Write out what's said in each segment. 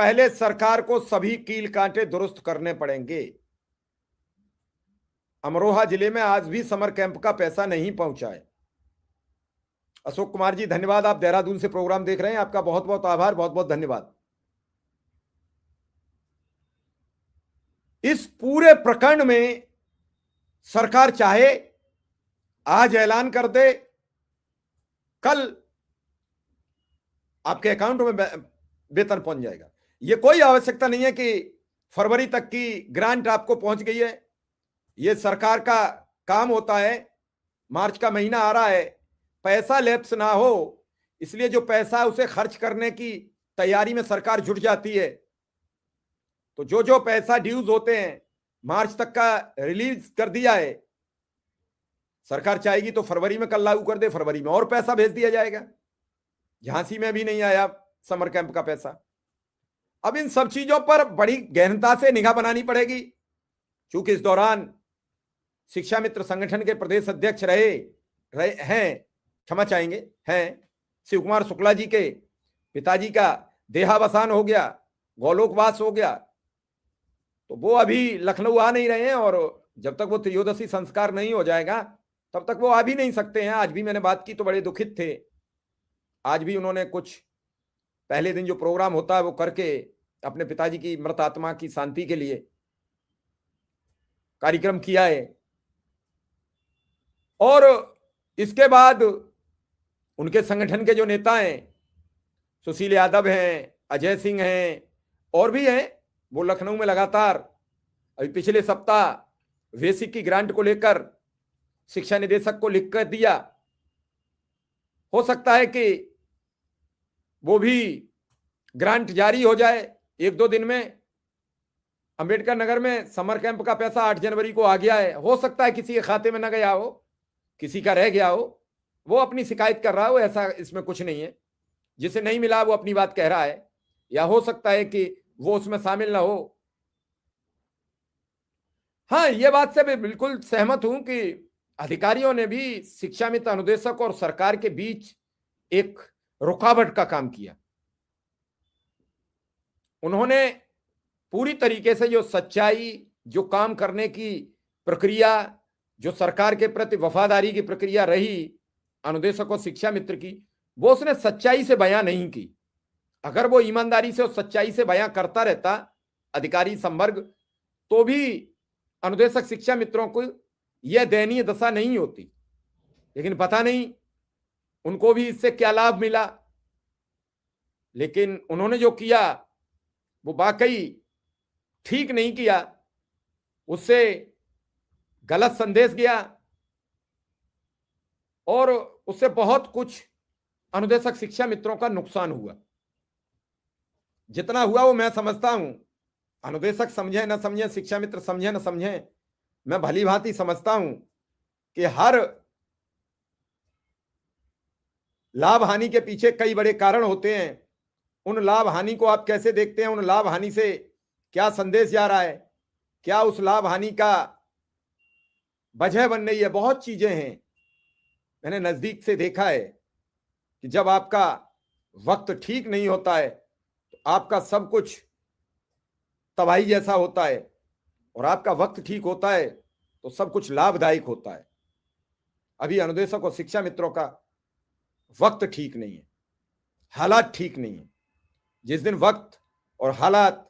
पहले सरकार को सभी कील कांटे दुरुस्त करने पड़ेंगे। अमरोहा जिले में आज भी समर कैंप का पैसा नहीं पहुंचा है। अशोक कुमार जी धन्यवाद, आप देहरादून से प्रोग्राम देख रहे हैं, आपका बहुत बहुत आभार, बहुत बहुत धन्यवाद। इस पूरे प्रकरण में सरकार चाहे आज ऐलान कर दे, कल आपके अकाउंट में वेतन पहुंच जाएगा। यह कोई आवश्यकता नहीं है कि फरवरी तक की ग्रांट आपको पहुंच गई है। यह सरकार का काम होता है। मार्च का महीना आ रहा है, पैसा लैप्स ना हो, इसलिए जो पैसा उसे खर्च करने की तैयारी में सरकार जुट जाती है। तो जो जो पैसा ड्यूज होते हैं मार्च तक का रिलीज कर दिया है। सरकार चाहेगी तो फरवरी में कल लागू कर दे, फरवरी में और पैसा भेज दिया जाएगा। झांसी में भी नहीं आया समर कैंप का पैसा। अब इन सब चीजों पर बड़ी गहनता से निगाह बनानी पड़ेगी, क्योंकि इस दौरान शिक्षा मित्र संगठन के प्रदेश अध्यक्ष रहे हैं, क्षमा चाहेंगे, हैं शिव कुमार शुक्ला जी के पिताजी का देहावसान हो गया, गोलोकवास हो गया। तो वो अभी लखनऊ आ नहीं रहे हैं, और जब तक वो त्रयोदशी संस्कार नहीं हो जाएगा तब तक वो आ भी नहीं सकते हैं। आज भी मैंने बात की तो बड़े दुखित थे। आज भी उन्होंने कुछ पहले दिन जो प्रोग्राम होता है वो करके अपने पिताजी की मृत आत्मा की शांति के लिए कार्यक्रम किया है। और इसके बाद उनके संगठन के जो नेता हैं, सुशील यादव हैं, अजय सिंह हैं, और भी हैं, वो लखनऊ में लगातार अभी पिछले सप्ताह बेसिक की ग्रांट को लेकर शिक्षा निदेशक को लिख कर दिया। हो सकता है कि वो भी ग्रांट जारी हो जाए एक दो दिन में। अंबेडकर नगर में समर कैंप का पैसा 8 जनवरी को आ गया है। हो सकता है किसी के खाते में न गया हो, किसी का रह गया हो, वो अपनी शिकायत कर रहा हो, ऐसा इसमें कुछ नहीं है। जिसे नहीं मिला वो अपनी बात कह रहा है, या हो सकता है कि वो उसमें शामिल ना हो। हाँ, ये बात से मैं बिल्कुल सहमत हूं कि अधिकारियों ने भी शिक्षा मित्र अनुदेशक और सरकार के बीच एक रुकावट का काम किया। उन्होंने पूरी तरीके से जो सच्चाई, जो काम करने की प्रक्रिया, जो सरकार के प्रति वफादारी की प्रक्रिया रही अनुदेशक और शिक्षा मित्र की, वो उसने सच्चाई से बयां नहीं की। अगर वो ईमानदारी से और सच्चाई से बयां करता रहता अधिकारी संवर्ग, तो भी अनुदेशक शिक्षा मित्रों को यह दयनीय दशा नहीं होती। लेकिन पता नहीं उनको भी इससे क्या लाभ मिला। लेकिन उन्होंने जो किया वो वाकई ठीक नहीं किया, उससे गलत संदेश गया, और उससे बहुत कुछ अनुदेशक शिक्षा मित्रों का नुकसान हुआ। जितना हुआ वो मैं समझता हूं, अनुदेशक समझे न समझे, शिक्षा मित्र समझे न समझे, मैं भली भांति समझता हूं कि हर लाभ हानि के पीछे कई बड़े कारण होते हैं। उन लाभ हानि को आप कैसे देखते हैं, उन लाभ हानि से क्या संदेश जा रहा है, क्या उस लाभ हानि का वजह बन रही है, बहुत चीजें हैं। मैंने नजदीक से देखा है कि जब आपका वक्त ठीक नहीं होता है तो आपका सब कुछ तबाही जैसा होता है, और आपका वक्त ठीक होता है तो सब कुछ लाभदायक होता है। अभी अनुदेशक और शिक्षा मित्रों का वक्त ठीक नहीं है, हालात ठीक नहीं है। जिस दिन वक्त और हालात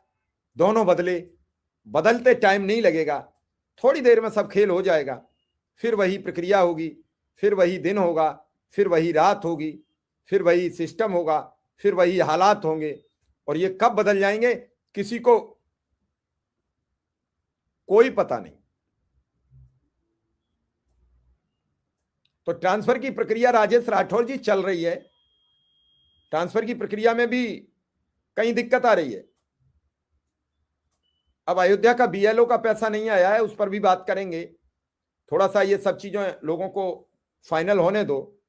दोनों बदलते टाइम नहीं लगेगा, थोड़ी देर में सब खेल हो जाएगा। फिर वही प्रक्रिया होगी, फिर वही दिन होगा, फिर वही रात होगी, फिर वही सिस्टम होगा, फिर वही हालात होंगे। और ये कब बदल जाएंगे किसी को कोई पता नहीं। तो ट्रांसफर की प्रक्रिया राजेश राठौर जी चल रही है। ट्रांसफर की प्रक्रिया में भी कहीं दिक्कत आ रही है। अब अयोध्या का बीएलओ का पैसा नहीं आया है, उस पर भी बात करेंगे। थोड़ा सा ये सब चीजें लोगों को फाइनल होने दो,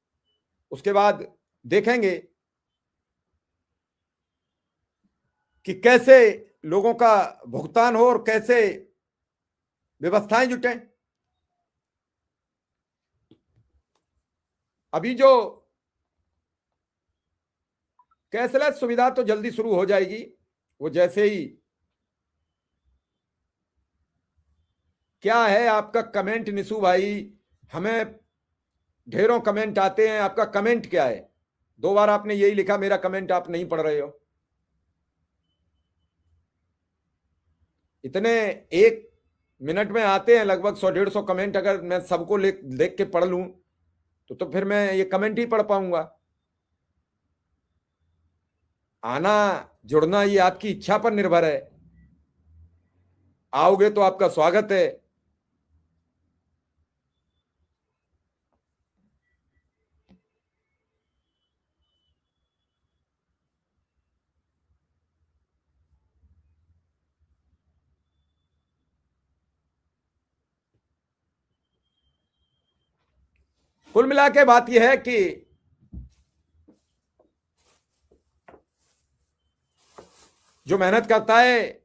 उसके बाद देखेंगे कि कैसे लोगों का भुगतान हो और कैसे व्यवस्थाएं जुटें। अभी जो कैशलेस सुविधा तो जल्दी शुरू हो जाएगी, वो जैसे ही, क्या है आपका कमेंट निशु भाई? हमें ढेरों कमेंट आते हैं, आपका कमेंट क्या है? 2 बार आपने यही लिखा, मेरा कमेंट आप नहीं पढ़ रहे हो। इतने 1 मिनट में आते हैं लगभग 100-150 कमेंट। अगर मैं सबको देख के पढ़ लूं तो फिर मैं ये कमेंट ही पढ़ पाऊंगा। आना जुड़ना ये आपकी इच्छा पर निर्भर है। आओगे तो आपका स्वागत है। कुल मिला के बात यह है कि जो मेहनत करता है